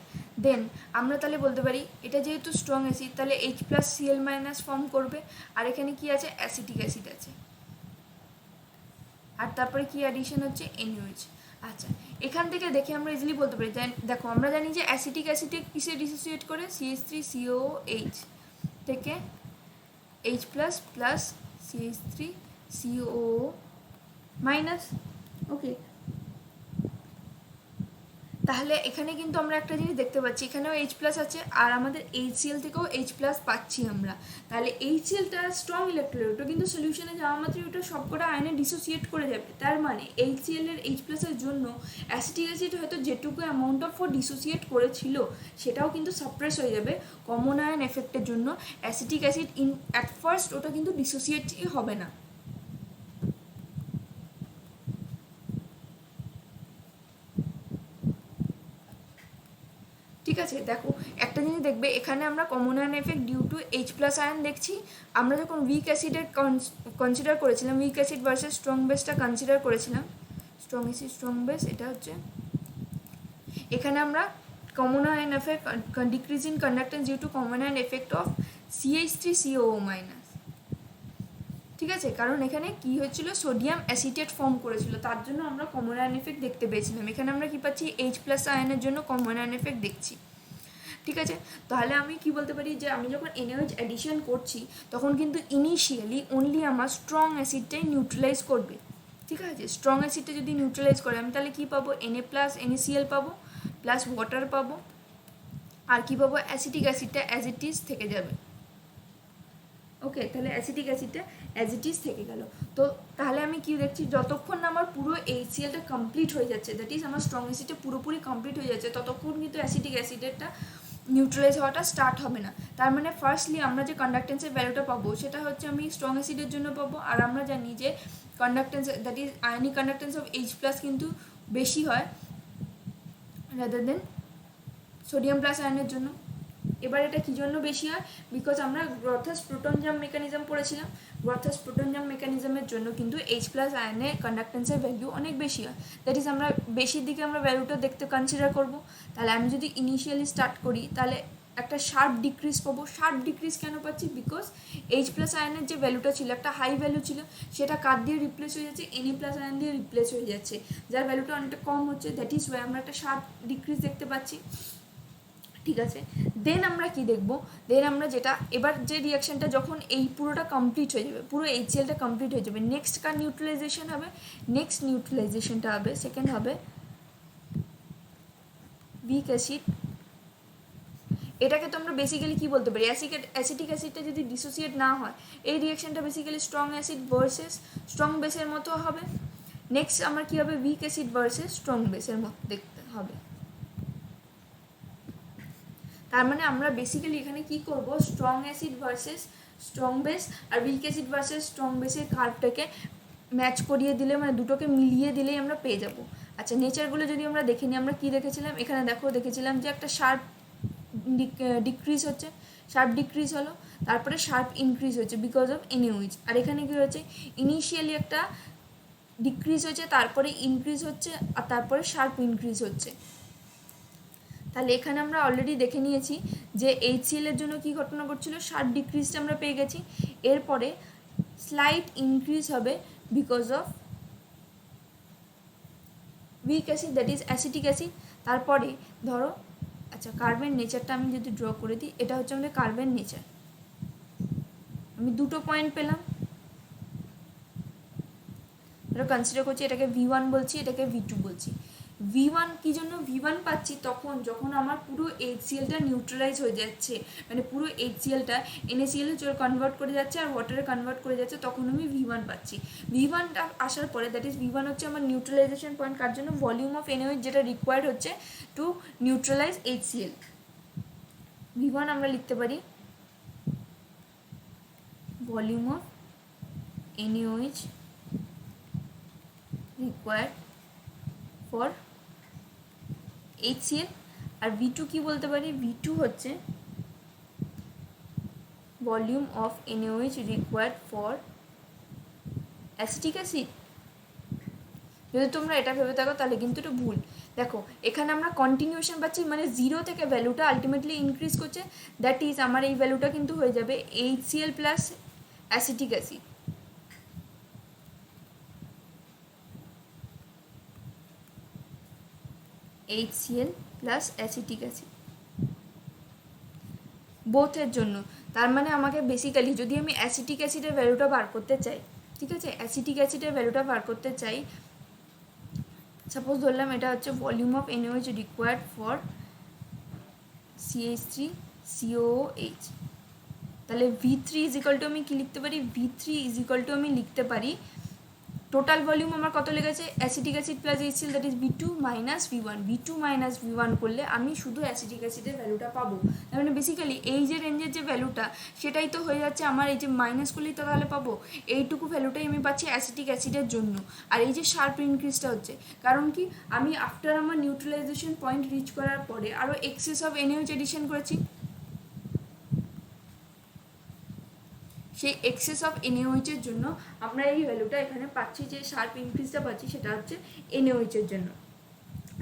[SPEAKER 1] দেন আমরা তাহলে বলতে পারি এটা যেহেতু স্ট্রং অ্যাসিড, তাহলে H+Cl- ফর্ম করবে, আর এখানে কি আছে, অ্যাসিটিক অ্যাসিড আছে, আর তারপরে কি অ্যাডিশন হচ্ছে NaOH। আচ্ছা, এখান থেকে দেখে আমরা ইজিলি বলতে পারি, দেখো আমরা জানি যে অ্যাসিটিক অ্যাসিডে কিসে ডিসোসিয়েট করে, CH3COOH থেকে H plus plus CH3COO minus. Okay, তাহলে এখানে কিন্তু আমরা একটা জিনিস দেখতে পাচ্ছি, এখানেও H প্লাস আছে আর আমাদের HCl থেকেও H প্লাস পাচ্ছি আমরা। তাহলে HClটা স্ট্রং ইলেকট্রোলাইট, ওটা কিন্তু সলিউশনে যাওয়া মাত্রই ওটা সবকটা আয়নে ডিসোসিয়েট করে যাবে। তার মানে HCl এর H প্লাসের জন্য অ্যাসিটিক অ্যাসিড হয়তো যেটুকু অ্যামাউন্ট অফ ডিসোসিয়েট করেছিল সেটাও কিন্তু সাপ্রেস হয়ে যাবে কমন আয়ন এফেক্টের জন্য। অ্যাসিটিক অ্যাসিড অ্যাট ফার্স্ট ওটা কিন্তু ডিসোসিয়েটই হবে না। ঠিক আছে, দেখো একটা জিনিস দেখবে, এখানে আমরা common ion effect due to H plus ion দেখছি। আমরা যখন উইক অ্যাসিডের কনসিডার করেছিলাম, উইক অ্যাসিড ভার্সেস স্ট্রং বেসটা কনসিডার করেছিলাম, স্ট্রং অ্যাসিড স্ট্রং বেস, এটা হচ্ছে এখানে আমরা common ion effect decrease in conductance due to common ion effect of CH3COO minus. ঠিক আছে, কারণ এখানে কি হয়েছিল, সোডিয়াম অ্যাসিটেট ফর্ম করেছিল, তার জন্য আমরা কমন আয়ন এফেক্ট দেখতে পেয়েছিলাম। এখানে আমরা কি পাচ্ছি, H প্লাস আয়নের জন্য কমন আয়ন এফেক্ট দেখছি। ঠিক আছে, তাহলে আমি কি বলতে পারি যে আমি যখন NaOH অ্যাডিশন করছি তখন কিন্তু ইনিশিয়ালি অনলি আমার স্ট্রং অ্যাসিডটাই নিউট্রালাইজ করবে। ঠিক আছে, স্ট্রং অ্যাসিডটা যদি নিউট্রালাইজ করে আমি তাহলে কী পাবো, Na প্লাস NaCl পাবো প্লাস ওয়াটার পাবো, আর কী পাবো, অ্যাসিটিক অ্যাসিডটা অ্যাজ ইট ইজ থেকে যাবে। ওকে, তাহলে অ্যাসিটিক অ্যাসিডটা অ্যাজ ইট ইজ থেকে গেল। তো তাহলে আমি কি দেখছি, যতক্ষণ না আমার পুরো HClটা কমপ্লিট হয়ে যাচ্ছে, দ্যাট ইজ আমার স্ট্রং অ্যাসিডটা পুরোপুরি কমপ্লিট হয়ে যাচ্ছে, ততক্ষণ কিন্তু অ্যাসিটিক অ্যাসিডেরটা নিউট্রালাইজ হওয়াটা স্টার্ট হবে না। তার মানে ফার্স্টলি আমরা যে কন্ডাক্টেন্সের ভ্যালুটা পাবো সেটা হচ্ছে আমি স্ট্রং অ্যাসিডের জন্য পাবো, আর আমরা জানি যে conductance that is ionic conductance of H plus কিন্তু বেশি হয় রাদার দেন সোডিয়াম প্লাস আয়নের জন্য। এবার এটা কী জন্য বেশি হয়, বিকজ আমরা গ্রথাস প্রোটন জাম্প মেকানিজম পড়েছিলাম, গ্রথাস প্রোটন জাম্প মেকানিজমের জন্য কিন্তু H প্লাস আয়নের কন্ডাক্টেন্সের ভ্যালু অনেক বেশি হয়, দ্যাট ইজ আমরা বেশির দিকে আমরা ভ্যালুটা দেখতে কনসিডার করব। তাহলে আমি যদি ইনিশিয়ালি স্টার্ট করি তাহলে একটা শার্প ডিক্রিজ পাবো। শার্প ডিক্রিজ কেন পাচ্ছি, বিকজ H প্লাস আয়নের যে ভ্যালুটা ছিল, একটা হাই ভ্যালু ছিল, সেটা কার দিয়ে রিপ্লেস হয়ে যাচ্ছে, Na প্লাস আয়ন দিয়ে রিপ্লেস হয়ে যাচ্ছে, যার ভ্যালুটা অনেকটা কম হচ্ছে, দ্যাট ইজ ওয়াই আমরা একটা শার্প ডিক্রিজ দেখতে পাচ্ছি। ঠিক আছে, দেন আমরা কি দেখব, দেন আমরা যেটা এবার যে রিয়াকশানটা যখন এই পুরোটা কমপ্লিট হয়ে যাবে, পুরো HClটা কমপ্লিট হয়ে যাবে, নেক্সট কার নিউট্রালাইজেশন হবে, নেক্সট নিউট্রালাইজেশনটা হবে সেকেন্ড হবে উইক অ্যাসিড। এটাকে তো আমরা বেসিক্যালি কি বলতে পারি, অ্যাসিটিক অ্যাসিডটা যদি ডিসোসিয়েট না হয় এই রিয়াকশানটা basically strong acid versus strong বেসের মতো হবে। নেক্সট আমার কি হবে, উইক অ্যাসিড ভার্সেস স্ট্রং বেসের মতো দেখতে হবে। তার মানে আমরা বেসিক্যালি এখানে কি করব, strong acid versus strong base আর উইক অ্যাসিড ভার্সেস স্ট্রং বেসের কার্ভটাকে ম্যাচ করিয়ে দিলে, মানে দুটোকে মিলিয়ে দিলেই আমরা পেয়ে যাব। আচ্ছা, নেচারগুলো যদি আমরা দেখে নিই, আমরা কী দেখেছিলাম, এখানে দেখো দেখেছিলাম যে একটা শার্প ডিক্রিজ হচ্ছে, শার্প ডিক্রিজ হলো, তারপরে শার্প ইনক্রিজ হচ্ছে বিকজ অফ NaOH। আর এখানে কী হচ্ছে, ইনিশিয়ালি একটা ডিক্রিজ হচ্ছে, তারপরে ইনক্রিজ হচ্ছে, আর তারপরে শার্প ইনক্রিজ হচ্ছে। তাহলে এখানে আমরা অলরেডি দেখে নিয়েছি যে HCl এর জন্য কী ঘটনা ঘটছিল, শার্প ডিক্রিজটা আমরা পেয়ে গেছি। এরপরে স্লাইট ইনক্রিজ হবে because of week acid, that is acetic acid. তারপরে ধরো, আচ্ছা কার্বের নেচারটা আমি যদি ড্র করে দিই, এটা হচ্ছে আমাদের কার্বের নেচার, আমি দুটো পয়েন্ট পেলাম, ধরো কনসিডার করছি এটাকে V1 বলছি, এটাকে V2 বলছি। V1 কী জন্য V1 পাচ্ছি, যখন আমার পুরো HClটা নিউট্রালাইজ হয়ে যাচ্ছে, মানে পুরো HClটা NaCl কনভার্ট করে যাচ্ছে আর ওয়াটারে কনভার্ট করে যাচ্ছে, তখন আমি V1 পাচ্ছি। V1টা আসার পরে দ্যাট ইজ V1 হচ্ছে আমার নিউট্রালাইজেশন পয়েন্ট, কার জন্য, ভলিউম অফ NaOH যেটা রিকোয়ার্ড হচ্ছে টু নিউট্রালাইজ HCl। V1 আমরা লিখতে পারি volume of NaOH required for HCl। আর V2 কি বলতে পারি, V2 হচ্ছে volume of NaOH required for acetic acid. যদি তোমরা এটা ভেবে থাকো তাহলে কিন্তু এটা ভুল। দেখো এখানে আমরা কন্টিনিউশন পাচ্ছি, মানে 0 থেকে ভ্যালুটা আলটিমেটলি ইনক্রিজ করছে, দ্যাট ইজ আমার এই ভ্যালুটা কিন্তু হয়ে যাবে HCl plus acetic acid. HCl plus acetic acid বোথের জন্য। তার মানে আমাকে বেসিক্যালি যদি আমি অ্যাসিটিক অ্যাসিডের ভ্যালুটা বার করতে চাই, ঠিক আছে, অ্যাসিটিক অ্যাসিডের ভ্যালুটা বার করতে চাই, সাপোজ ধরলাম এটা হচ্ছে volume of NaOH required for CH3COOH, তাহলে V3 ইজ ইকাল টু আমি কি লিখতে পারি, V3 ইজ ইকাল টু আমি লিখতে পারি টোটাল ভলিউম আমার কত লেগেছে acetic acid plus HCl, that is V2 minus V1। V2 minus V1 করলে আমি শুধু অ্যাসিটিক অ্যাসিডের ভ্যালুটা পাবো। তার মানে বেসিক্যালি এই যে রেঞ্জের যে ভ্যালুটা সেটাই তো হয়ে যাচ্ছে আমার, এই যে মাইনাস করলেই তো তাহলে পাবো এইটুকু ভ্যালুটাই আমি পাচ্ছি অ্যাসিটিক অ্যাসিডের জন্য। আর এই যে শার্প ইনক্রিজটা হচ্ছে কারণ কি, আমি আফটার আমার নিউট্রালাইজেশন পয়েন্ট রিচ করার পরে আরও এক্সেস অফ NaOH এডিশন করেছি, সেই এক্সেস অফ NaOH এর জন্য আমরা এই ভ্যালুটা এখানে পাচ্ছি, যে শার্প ইনক্রিজটা পাচ্ছি সেটা হচ্ছে NaOH এর জন্য।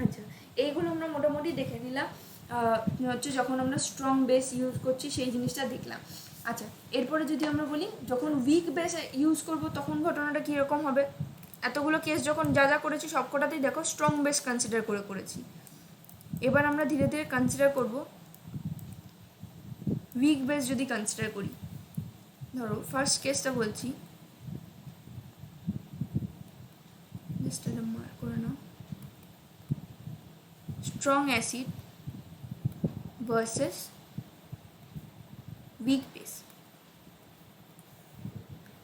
[SPEAKER 1] আচ্ছা, এইগুলো আমরা মোটামুটি দেখে নিলাম, হচ্ছে যখন আমরা স্ট্রং বেস ইউজ করছি সেই জিনিসটা দেখলাম। আচ্ছা, এরপরে যদি আমরা বলি যখন উইক বেস ইউজ করব তখন ঘটনাটা কীরকম হবে। এতগুলো কেস যখন যা যা করেছি সবকটাতেই দেখো স্ট্রং বেস কনসিডার করে করেছি। এবার আমরা ধীরে ধীরে কনসিডার করব উইক বেস যদি কনসিডার করি। ধরো ফার্স্ট কেসটা বলছি, মার্ক করে নাও, strong acid versus weak base.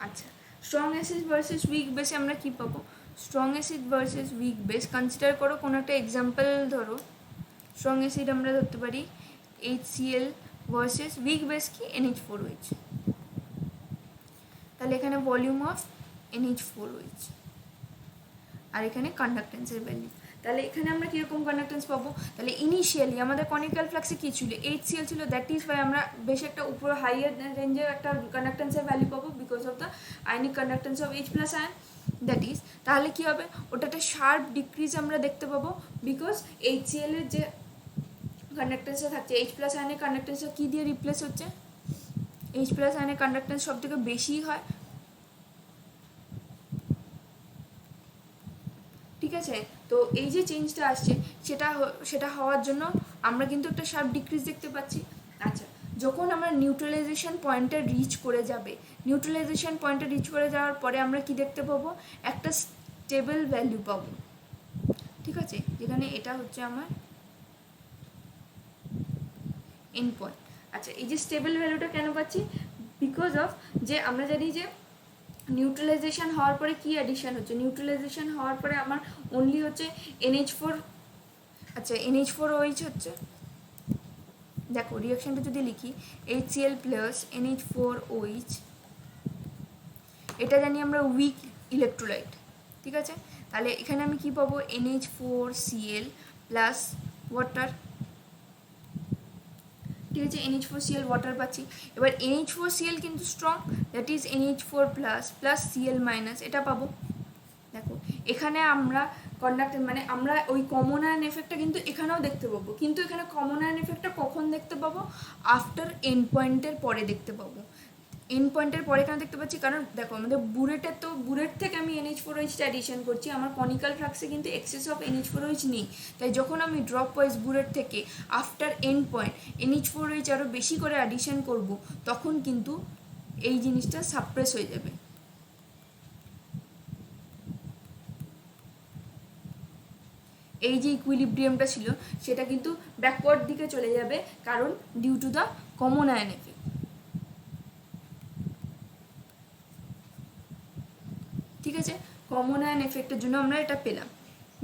[SPEAKER 1] আচ্ছা, স্ট্রং অ্যাসিড ভার্সেস উইক বেসে আমরা কী পাবো, strong acid versus weak base consider করো, কোনো একটা এক্সাম্পল ধরো। স্ট্রং অ্যাসিড আমরা ধরতে পারি HCl ভার্সেস উইক বেস কি NH4OH, তাহলে এখানে ভলিউম অফ NH4OH আর এখানে কন্ডাক্টেন্সের ভ্যালু। তাহলে এখানে আমরা কীরকম কন্ডাক্টেন্স পাবো, তাহলে ইনিশিয়ালি আমাদের কনিক্যাল ফ্লাক্সে কী ছিল, HCl ছিল, দ্যাট ইজ বাই আমরা বেশ একটা উপরে হাইয়ার রেঞ্জের একটা কন্ডাক্টেন্সের ভ্যালু পাবো because of the ionic conductance of H plus ion, that is তাহলে কী হবে ওটাতে শার্প ডিক্রিজ আমরা দেখতে পাবো বিকজ HCl এর যে কন্ডাক্টেন্সটা থাকছে H প্লাস আয়নের কন্ডাক্টেন্সটা কী দিয়ে রিপ্লেস হচ্ছে, H প্লাস আয়নের কন্ডাক্টেন্স সব থেকে বেশি হয়, ঠিক আছে। তো এই যে চেঞ্জটা আসছে সেটা হওয়ার জন্য আমরা কিন্তু একটা শার্প ডিক্রিজ দেখতে পাচ্ছি। আচ্ছা, যখন আমরা নিউট্রালাইজেশন পয়েন্টে রিচ করে যাবে, নিউট্রালাইজেশন পয়েন্টে রিচ করে যাওয়ার পরে আমরা কি দেখতে পাবো, একটা স্টেবল ভ্যালু পাবো, ঠিক আছে, যেখানে এটা হচ্ছে আমার এন্ড পয়েন্ট। আচ্ছা, এই যে স্টেবল ভ্যালুটা কেন পাচ্ছি, বিকজ অফ যে আমরা জানি যে নিউট্রালাইজেশন হওয়ার পরে কি অ্যাডিশন হচ্ছে, নিউট্রালাইজেশন হওয়ার পরে আমার অনলি হচ্ছে NH4, আচ্ছা NH4OH হচ্ছে, দেখো রিয়াকশনটা যদি লিখি HCl প্লাস NH4OH, এটা জানি আমরা উইক ইলেকট্রোলাইট, ঠিক আছে, তাহলে এখানে আমি কি পাবো NH4Cl প্লাস ওয়াটার, ঠিক আছে, NH4Cl ওয়াটার পাচ্ছি। এবার NH4Cl কিন্তু strong, that is NH4 plus plus Cl minus, এটা পাবো। দেখো এখানে আমরা কন্ডাক্টেন্স মানে আমরা ওই কমন আয়ন এফেক্টটা কিন্তু এখানেও দেখতে পাবো, কিন্তু এখানে কমন আয়ন এফেক্টটা কখন দেখতে পাবো, আফটার এন্ড পয়েন্টের পরে দেখতে পাবো। এন্ড পয়েন্টের পরে কেন দেখতে পাচ্ছি, কারণ দেখো আমাদের বুরেট থেকে আমি NH4OH অ্যাডিশন করছি, আমার কনিক্যাল ফ্লাক্সে কিন্তু এক্সেস অফ NH4OH নেই, তাই যখন আমি ড্রপ ওয়াইজ বুরেট থেকে আফটার এন্ড পয়েন্ট NH4OH আরও বেশি করে অ্যাডিশন করব তখন কিন্তু এই জিনিসটা সাপ্রেস হয়ে যাবে। এই যে ইকুইলিব্রিয়ামটা ছিল সেটা কিন্তু ব্যাকওয়ার্ড দিকে চলে যাবে, কারণ due to the common ion effect, ঠিক আছে, কমন আয়ন এফেক্টের জন্য আমরা এটা পেলাম।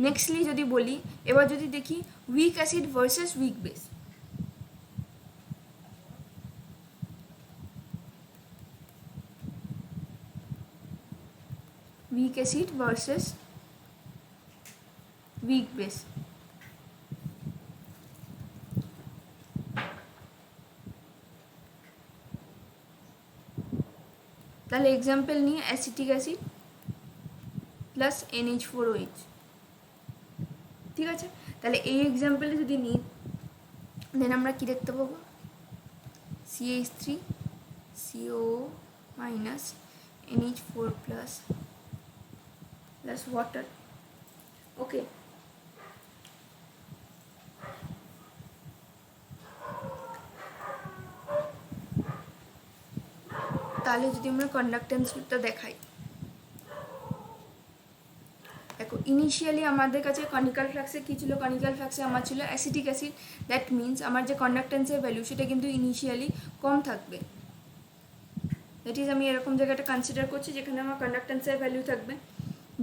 [SPEAKER 1] নেক্সটলি যদি বলি, এবার যদি দেখি week acid versus weak base, week acid versus weak base, তাহলে এক্সাম্পল নিয়ে অ্যাসিটিক অ্যাসিড প্লাস NH4OH, ঠিক আছে, তাহলে এই এক্সাম্পলে যদি নিই দেন আমরা কি দেখতে পাবো, CH3CO minus NH4 plus water, ওকে। তাহলে যদি আমরা কন্ডাক্টেন্সটা দেখাই, দেখো ইনিশিয়ালি আমাদের কাছে কনিক্যাল ফ্লাক্সে কী ছিল, কনিক্যাল ফ্লাক্সে আমার ছিল অ্যাসিটিক অ্যাসিড। দ্যাট মিনস আমার যে কন্ডাক্টেন্সের ভ্যালু সেটা কিন্তু ইনিশিয়ালি কম থাকবে। দ্যাট ইজ আমি এরকম জায়গাটা কনসিডার করছি যেখানে আমার কন্ডাক্টেন্সের ভ্যালু থাকবে।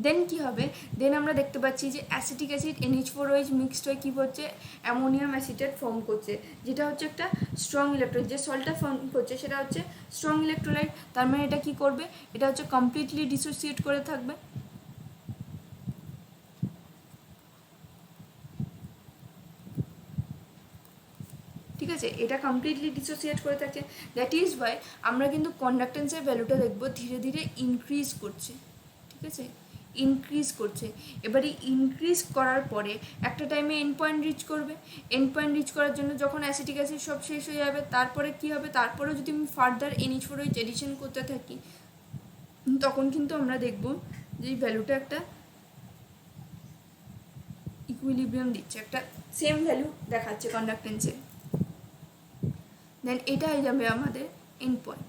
[SPEAKER 1] দেন কি হবে, দেন আমরা দেখতে পাচ্ছি যে অ্যাসিটিক অ্যাসিড NH4OH মিক্সড হয়ে কী করছে, অ্যামোনিয়াম অ্যাসিটেট ফর্ম করছে, যেটা হচ্ছে একটা স্ট্রং ইলেকট্রোলাইট। যে সল্টটা ফর্ম করছে সেটা হচ্ছে স্ট্রং ইলেকট্রোলাইট। তার মানে এটা কী করবে, এটা হচ্ছে কমপ্লিটলি ডিসোসিয়েট করে থাকবে। ঠিক আছে, এটা কমপ্লিটলি ডিসোসিয়েট করে থাকছে। দ্যাট ইজ ওয়াই আমরা কিন্তু কন্ডাক্টেন্সের ভ্যালুটা দেখবো ধীরে ধীরে ইনক্রিজ করছে। ঠিক আছে, ইনক্রিজ করছে। এবারে ইনক্রিজ করার পরে একটা টাইমে এন্ড পয়েন্ট রিচ করবে। এন্ড পয়েন্ট রিচ করার জন্য যখন অ্যাসিটিক অ্যাসিড সব শেষ হয়ে যাবে, তারপরে কি হবে, তারপরে যদি আমি ফার্দার NH4OH এডিশন করতে থাকি, তখন কিন্তু আমরা দেখব যে এই ভ্যালুটা একটা ইকুইলিব্রিয়াম দিচ্ছে, একটা সেম ভ্যালু দেখাচ্ছে কন্ডাক্টেন্সে। দেন এটা হয়ে যাবে আমাদের এন্ড পয়েন্ট।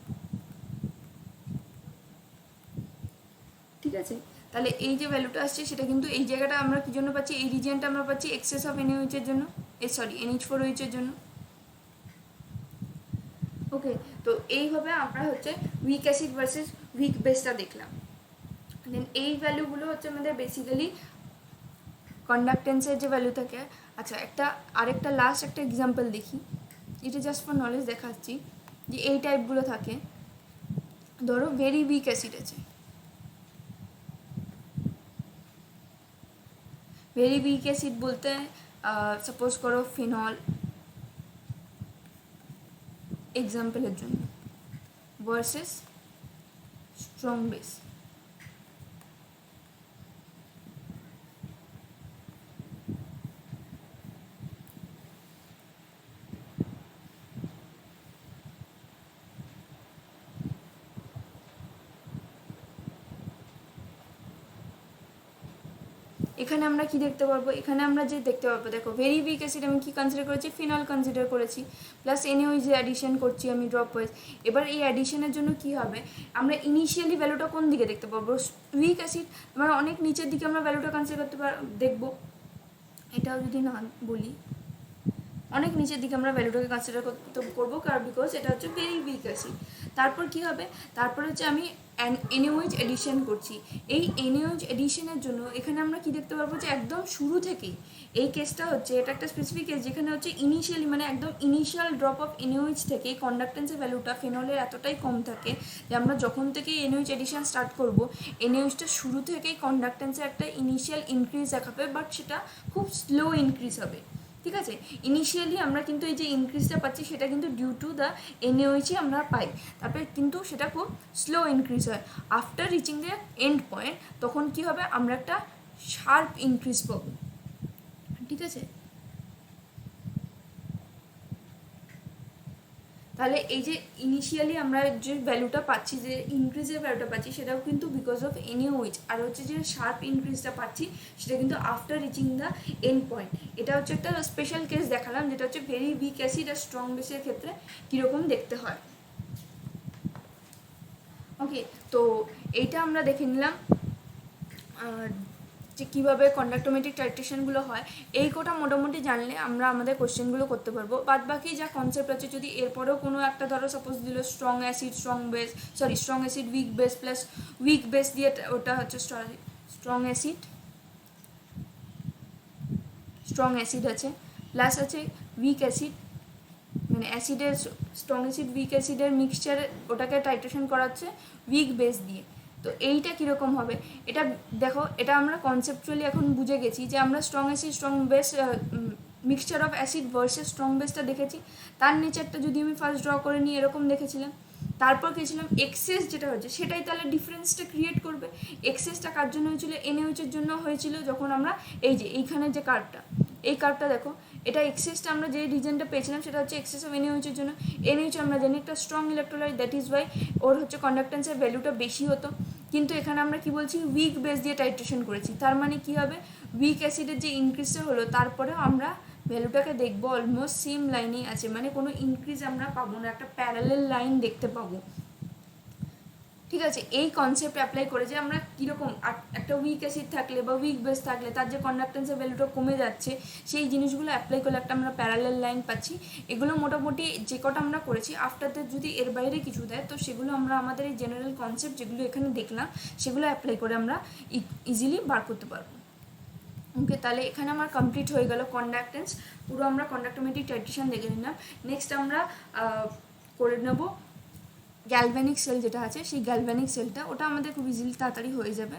[SPEAKER 1] ঠিক আছে, তাহলে এই যে ভ্যালুটা আসছে সেটা কিন্তু এই জায়গাটা আমরা কি জন্য পাচ্ছি, এই রিজিয়নটা আমরা পাচ্ছি এক্সেস অফ NaOH এর জন্য, NH4OH এর জন্য। ওকে, তো এইভাবে আমরা হচ্ছে উইক অ্যাসিড ভার্সেস উইক বেসটা দেখলাম। দেন এই ভ্যালুগুলো হচ্ছে আমাদের বেসিক্যালি কন্ডাক্টেন্সের যে ভ্যালু থাকে। আচ্ছা, আরেকটা লাস্ট একটা এক্সাম্পল দেখি, এটা জাস্ট ফর নলেজ দেখাচ্ছি যে এই টাইপগুলো থাকে। ধরো ভেরি উইক অ্যাসিড আছে, ভেরি উইক অ্যাসিড বলতে সাপোজ করো ফিনল এক্সাম্পলের জন্য, ভার্সেস স্ট্রং বেস। এখানে আমরা কি দেখতে পারবো, এখানে আমরা যে দেখতে পারবো, দেখো ভেরি উইক অ্যাসিড আমি কি কনসিডার করেছি, ফিনল কনসিডার করেছি, প্লাস NaOH যে অ্যাডিশন করছি আমি ড্রপ ওয়াইজ। এবার এই অ্যাডিশনের জন্য কি হবে, আমরা ইনিশিয়ালি ভ্যালুটা কোন দিকে দেখতে পারবো, উইক অ্যাসিড আমরা অনেক নিচের দিকে আমরা ভ্যালুটা কনসিডার করতে দেখবো। এটাও যদি না বলি, অনেক নিচের দিকে আমরা ভ্যালুটাকে কনসিডার করবো, কারণ বিকজ এটা হচ্ছে ভেরি উইক অ্যাসিড। তারপর কি হবে, তারপর হচ্ছে আমি NaOH এডিশন করছি। এই NaOH এডিশনের জন্য এখানে আমরা কি দেখতে পারবো যে একদম শুরু থেকেই এই কেসটা হচ্ছে, এটা একটা স্পেসিফিক কেস যেখানে হচ্ছে ইনিশিয়ালি মানে একদম ইনিশিয়াল ড্রপ অফ NaOH থেকে কন্ডাক্টেন্সের ভ্যালুটা ফেনলের এতটাই কম থাকে যে আমরা যখন থেকে NaOH এডিশন স্টার্ট করবো, NaOHটা শুরু থেকেই কন্ডাক্টেন্সে একটা ইনিশিয়াল ইনক্রিজ দেখাবে, বাট সেটা খুব স্লো ইনক্রিজ হবে। ঠিক আছে, ইনিশিয়ালি আমরা কিন্তু এই যে ইনক্রিজটা পাচ্ছি সেটা কিন্তু ডিউ টু দ্য NaOH আমরা পাই, তারপরে কিন্তু সেটা খুব স্লো ইনক্রিজ হয়। After reaching the end point তখন কি হবে, আমরা একটা শার্প ইনক্রিজ পাবো। ঠিক আছে, তাহলে এই যে ইনিশিয়ালি আমরা যে ভ্যালুটা পাচ্ছি, যে ইনক্রিজের ভ্যালুটা পাচ্ছি, সেটাও কিন্তু বিকজ অফ NaOH। আর হচ্ছে যে শার্প ইনক্রিজটা পাচ্ছি সেটা কিন্তু after reaching the end point. এটা হচ্ছে একটা স্পেশাল কেস দেখালাম, যেটা হচ্ছে ভেরি উইক অ্যাসিড আর স্ট্রং বেসের ক্ষেত্রে কীরকম দেখতে হয়। ওকে, তো এইটা আমরা দেখে নিলাম যে কীভাবে কন্ডাক্টোমেট্রিক টাইট্রেশনগুলো হয়। এই কোটা মোটামুটি জানলে আমরা আমাদের কোশ্চেনগুলো করতে পারবো। বাদ বাকি যা কনসেপ্ট আছে, যদি এরপরেও কোনো একটা ধরো সাপোজ দিল strong acid strong base, strong acid week base plus week base দিয়ে, ওটা হচ্ছে স্ট্রং অ্যাসিড আছে প্লাস আছে উইক অ্যাসিড, মানে অ্যাসিডের স্ট্রং অ্যাসিড উইক অ্যাসিডের মিক্সচার, ওটাকে টাইট্রেশন করাচ্ছে উইক বেস দিয়ে। তো এইটা কীরকম হবে, এটা দেখো, এটা আমরা কনসেপচুয়ালি এখন বুঝে গেছি যে আমরা strong acid strong base mixture of acid versus strong বেসটা দেখেছি। তার নেচারটা যদি আমি ফার্স্ট ড্র করে নিই এরকম দেখেছিলাম। তারপর গেছিলাম এক্সেস যেটা হচ্ছে সেটাই তাহলে ডিফারেন্সটা ক্রিয়েট করবে। এক্সেসটা কার জন্য হয়েছিল, NaOH এর জন্য হয়েছিল। যখন আমরা এই যে এইখানে যে কার্ভটা, এই কার্ভটা দেখো, এটা এক্সেসটা আমরা যে রিজনটা পেয়েছিলাম সেটা হচ্ছে এক্সেস অফ NaOH এর জন্য। NaOH আমরা জানি একটা strong electrolyte, that is why ওর হচ্ছে কন্ডাক্টেন্সের ভ্যালুটা বেশি হতো। কিন্তু এখানে আমরা কি বলছি, উইক বেস দিয়ে টাইট্রেশন করেছি। তার মানে কি হবে, উইক অ্যাসিডের যে ইনক্রিজটা হলো তারপরেও আমরা ভ্যালুটাকে দেখবো অলমোস্ট সেম লাইনেই আছে, মানে কোনো ইনক্রিজ আমরা পাবো না, একটা প্যারালেল লাইন দেখতে পাবো। ঠিক আছে, এই কনসেপ্ট অ্যাপ্লাই করে যে আমরা কীরকম একটা উইক অ্যাসিড থাকলে বা উইক বেস থাকলে তার যে কন্ডাক্টেন্সের ভ্যালুটা কমে যাচ্ছে, সেই জিনিসগুলো অ্যাপ্লাই করলে একটা আমরা প্যারালাল লাইন পাচ্ছি। এগুলো মোটামুটি যে কটা আমরা করেছি, আফটার দ্যাট যদি এর বাইরে কিছু দেয় তো সেগুলো আমরা আমাদের এই জেনারেল কনসেপ্ট যেগুলো এখানে দেখলাম সেগুলো অ্যাপ্লাই করে আমরা ইজিলি বার করতে পারবো। ওকে, তাহলে এখানে আমার কমপ্লিট হয়ে গেল কন্ডাক্টেন্স, পুরো আমরা কন্ডাক্টোমেট্রিক টাইট্রেশন দেখে নিলাম। নেক্সট আমরা করে নেব গ্যালভ্যানিক সেল যেটা আছে, সেই গ্যালভ্যানিক সেলটা, ওটা আমাদের খুব ইজিলি তাড়াতাড়ি হয়ে যাবে।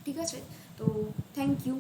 [SPEAKER 1] ঠিক আছে, তো থ্যাংক ইউ।